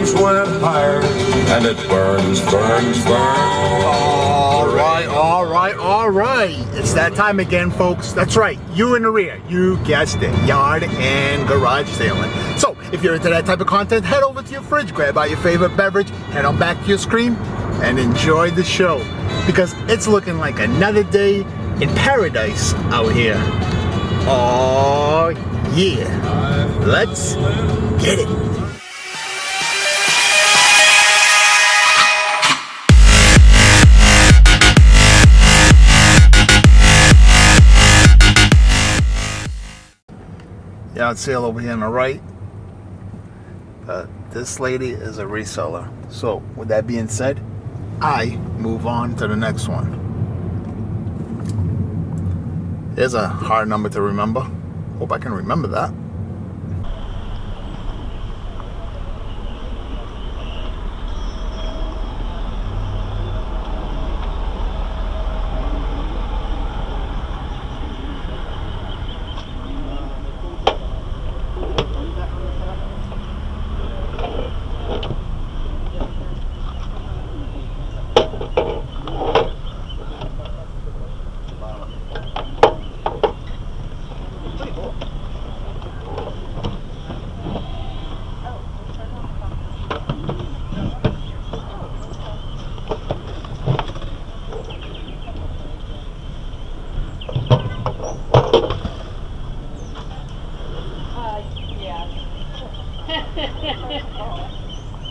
flames went higher, and it burns, burns, burns. All right. It's that time again, folks. That's right. You in the rear. You guessed it. Yard and garage sailing. So, if you're into that type of content, head over to your fridge, grab out your favorite beverage, head on back to your screen, and enjoy the show. Because it's looking like another day in paradise out here. Oh, yeah. Let's get it. Yard sale over here on the right. This lady is a reseller. So, with that being said, I move on to the next one. There's a hard number to remember. Hope I can remember that.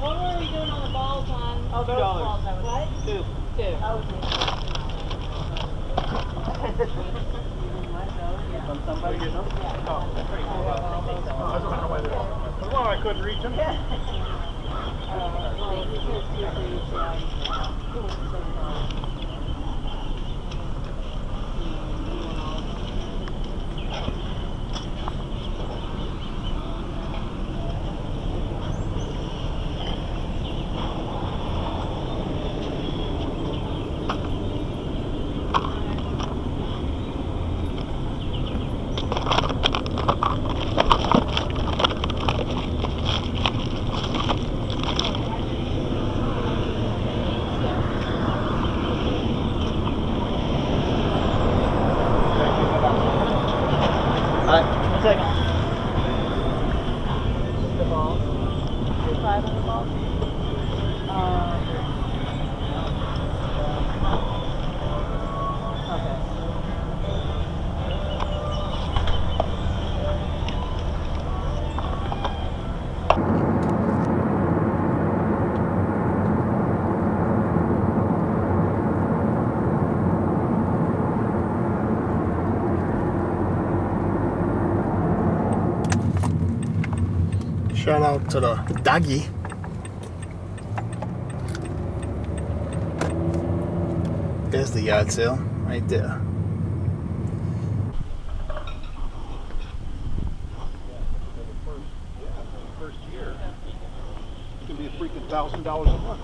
What were we doing on the balls on? Oh, those balls. What? Two. Oh, From somebody, you know? Oh, that's pretty cool. Well, I couldn't reach him. Shout out to the doggy. There's the yard sale right there. First year, it's going to be a freaking $1,000 a month.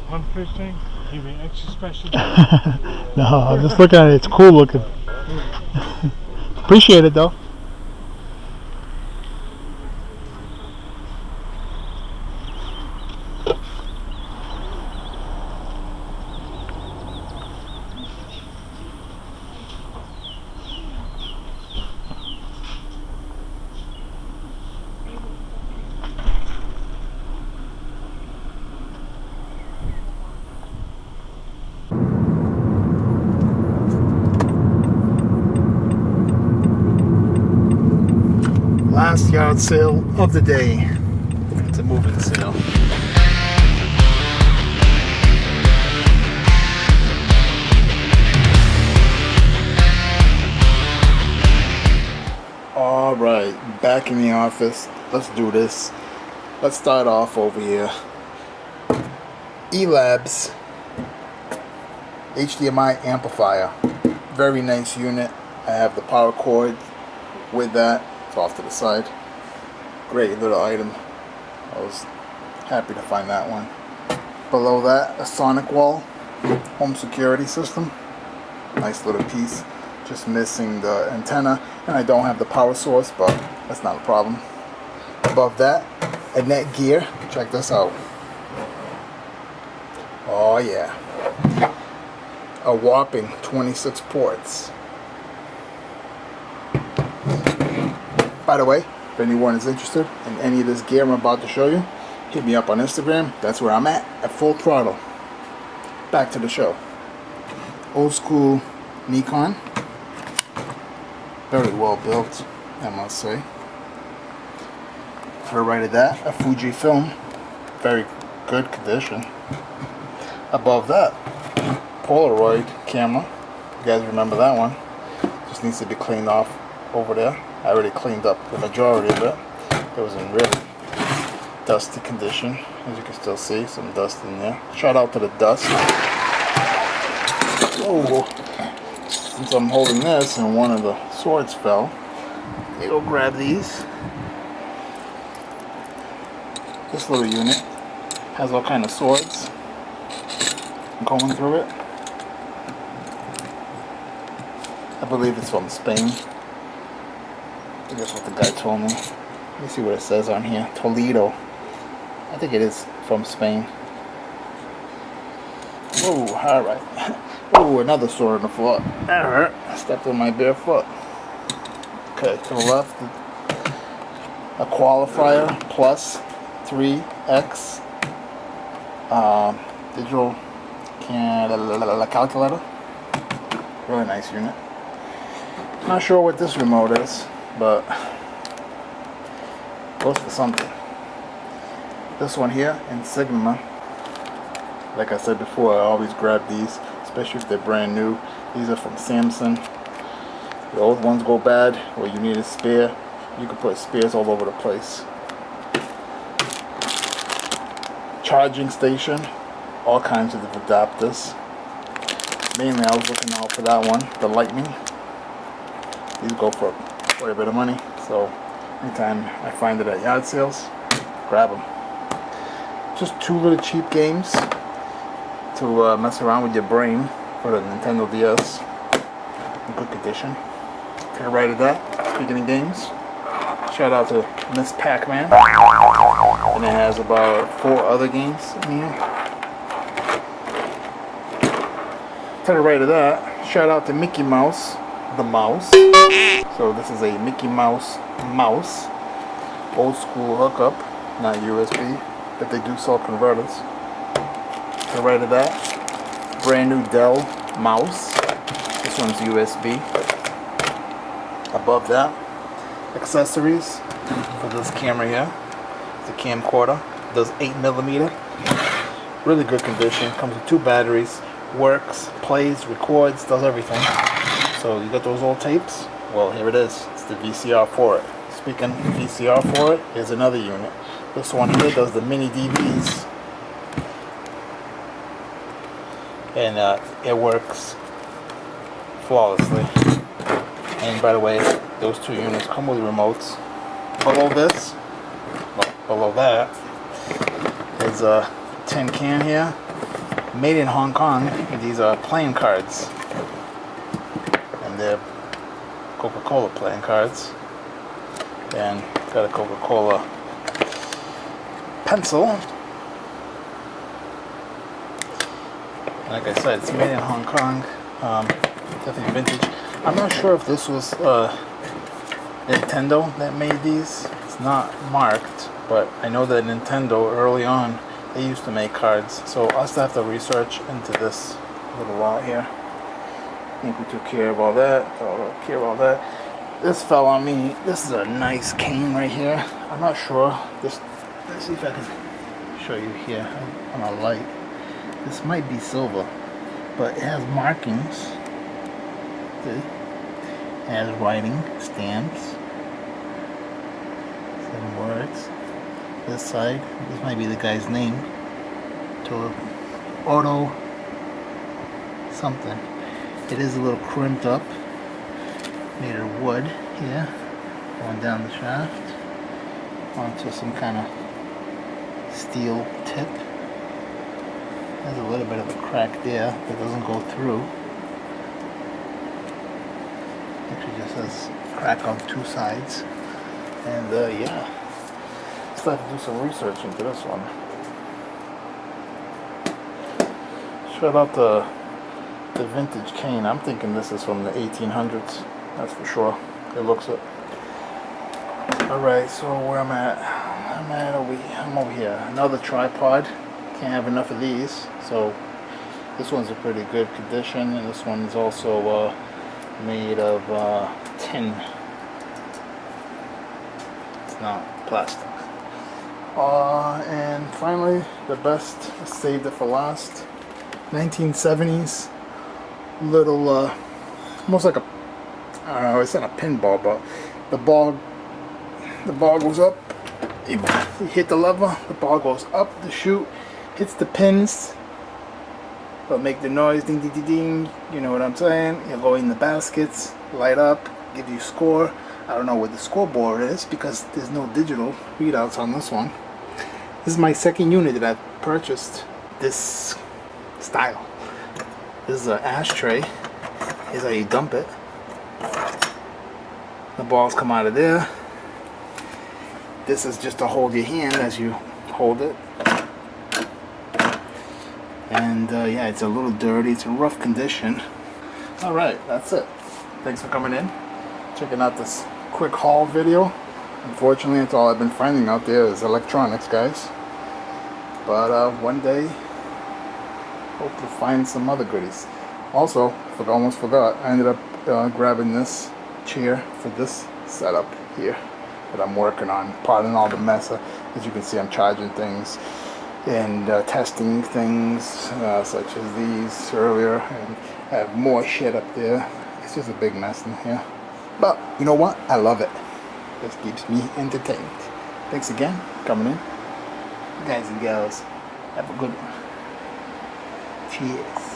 One fish tank, give me extra special. No, I'm just looking at it. It's cool looking. Appreciate it though. Last yard sale of the day. It's a moving sale. All right, back in the office. Let's do this. Let's start off over here. Elabs HDMI amplifier. Very nice unit. I have the power cord with that. It's off to the side. Great little item. I was happy to find that one. Below that, a Sonic Wall home security system. Nice little piece. Just missing the antenna, and I don't have the power source, but that's not a problem. Above that, a Netgear. Check this out. Oh yeah. A whopping 26 ports. By the way, if anyone is interested in any of this gear I'm about to show you, hit me up on Instagram. That's where I'm at Full Throttle. Back to the show. Old school Nikon. Very well built, I must say. To the right of that, a Fujifilm. Very good condition. Above that, Polaroid camera. You guys remember that one? Just needs to be cleaned off over there. I already cleaned up the majority of it. It was in really dusty condition. As you can still see, some dust in there. Shout out to the dust. Whoa. Since I'm holding this and one of the swords fell, you go grab these. This little unit has all kind of swords going through it. I believe it's from Spain. That's what the guy told me. Let me see what it says on here. Toledo. I think it is from Spain. Whoa, alright. Oh, another sword on the floor. That hurt. I stepped on my bare foot. Okay, to the left, a Qualifier Plus 3X digital calculator. Really nice unit. Not sure what this remote is, but goes for something. This one here in Sigma. Like I said before, I always grab these, especially if they're brand new. These are from Samsung. The old ones go bad, or you need a spare. You can put spares all over the place. Charging station, all kinds of adapters. Mainly I was looking out for that one, the Lightning. These go for quite a bit of money, so anytime I find it at yard sales, grab them. Just two little cheap games to mess around with your brain for the Nintendo DS. In good condition. To the right of that, speaking of games, shout out to Miss Pac-Man. And it has about 4 other games in here. To the right of that, shout out to Mickey Mouse, the mouse. So this is a Mickey Mouse mouse. Old school hookup, not USB, but they do sell converters. To the right of that, brand new Dell mouse. This one's USB. Above that, accessories for this camera here. It's a camcorder. It does 8mm. Really good condition. Comes with 2 batteries. Works, plays, records, does everything. So you got those old tapes? Well, here it is. It's the VCR for it. Speaking of VCR for it, here's another unit. This one here does the mini DVs. And it works flawlessly. And by the way, those 2 units come with remotes. Below this, well, below that, is a tin can here. Made in Hong Kong. These are playing cards. And they're Coca-Cola playing cards. And got a Coca-Cola pencil. Like I said, it's made in Hong Kong. Definitely vintage. I'm not sure if this was Nintendo that made these. It's not marked, but I know that Nintendo early on, they used to make cards. So I'll still have to research into this little lot here. I think we took care of all that. This fell on me. This is a nice cane right here. I'm not sure. This Let's see if I can show you here on a light. This might be silver, but it has markings. See? It has writing, stamps, some words. This side, this might be the guy's name. To Auto something. It is a little crimped up. Made of wood here. Going down the shaft onto some kind of steel tip. There's a little bit of a crack there that doesn't go through. Actually just has crack on two sides. And yeah, still have to do some research into this one. Shout out the vintage cane. I'm thinking this is from the 1800s. That's for sure. It looks it. Alright, so where I'm at I'm over here. Another tripod. Can't have enough of these. So this one's in pretty good condition, and this one's also made of tin. It's not plastic. And finally, the best, I saved it for last. 1970s little almost like a, I don't know, it's not a pinball, but the ball goes up, you hit the lever, the ball goes up the chute, hits the pins, but make the noise, ding ding ding ding, you know what I'm saying. You go in the baskets, light up, give you score. I don't know what the scoreboard is because there's no digital readouts on this one. This is my second unit that I've purchased this style. This is an ashtray. Here's how you dump it. The balls come out of there. This is just to hold your hand as you hold it. And yeah, it's a little dirty. It's in rough condition. Alright, that's it. Thanks for coming in. Checking out this quick haul video. Unfortunately, that's all I've been finding out there is electronics, guys. But one day, hope to find some other goodies. Also, almost forgot, I ended up grabbing this chair for this setup here that I'm working on. Pardon all the mess. As you can see, I'm charging things and testing things such as these earlier, and I have more shit up there. It's just a big mess in here. But you know what? I love it. This keeps me entertained. Thanks again for coming in. Guys and gals, have a good one. Cheers.